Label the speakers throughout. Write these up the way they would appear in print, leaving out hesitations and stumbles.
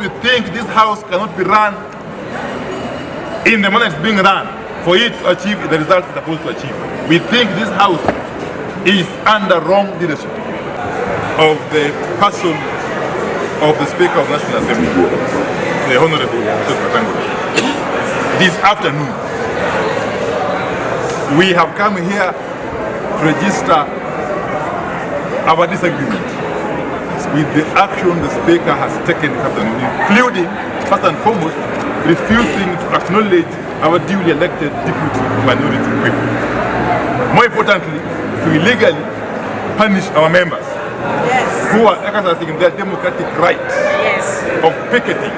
Speaker 1: we think this house cannot be run in the manner it's being run for it to achieve the result it's supposed to achieve. We think this house is under wrong leadership of the person of the Speaker of the National Assembly, the Honorable Wetangula. This afternoon, we have come here to register our disagreement with the action the Speaker has taken this afternoon, including, first and foremost, refusing to acknowledge our duly elected Deputy Minority Whip. More importantly, to illegally punish our members who are exercising their democratic right of picketing.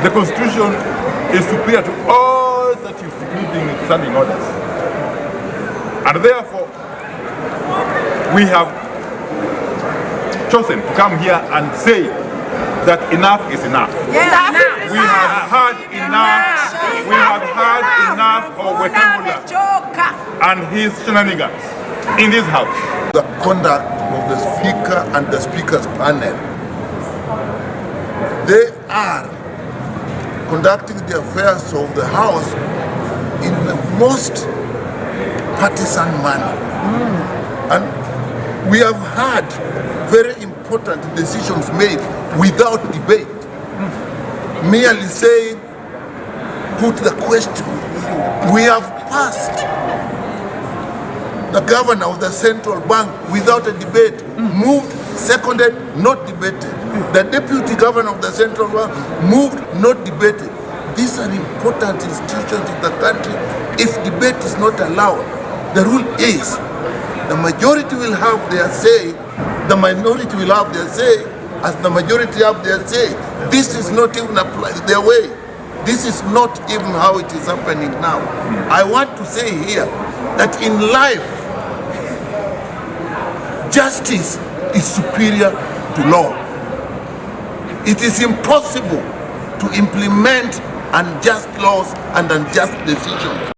Speaker 1: The Constitution is superior to all statutes, including standing orders. And therefore, we have chosen to come here and say that enough is enough. We have had enough. We have had enough of Wetangula and his shenanigans in this house.
Speaker 2: The conduct of the Speaker and the Speaker's panel, they are conducting the affairs of the House in the most partisan manner. And we have had very important decisions made without debate. Merely saying, put the question. We have passed the governor of the central bank without a debate, moved, seconded, not debated. The deputy governor of the central bank moved, not debated. These are important institutions in the country. If debate is not allowed, the rule is the majority will have their say, the minority will have their say, as the majority have their say. This is not even applied their way. This is not even how it is happening now. I want to say here that in life, justice is superior to law. It is impossible to implement unjust laws and unjust decisions.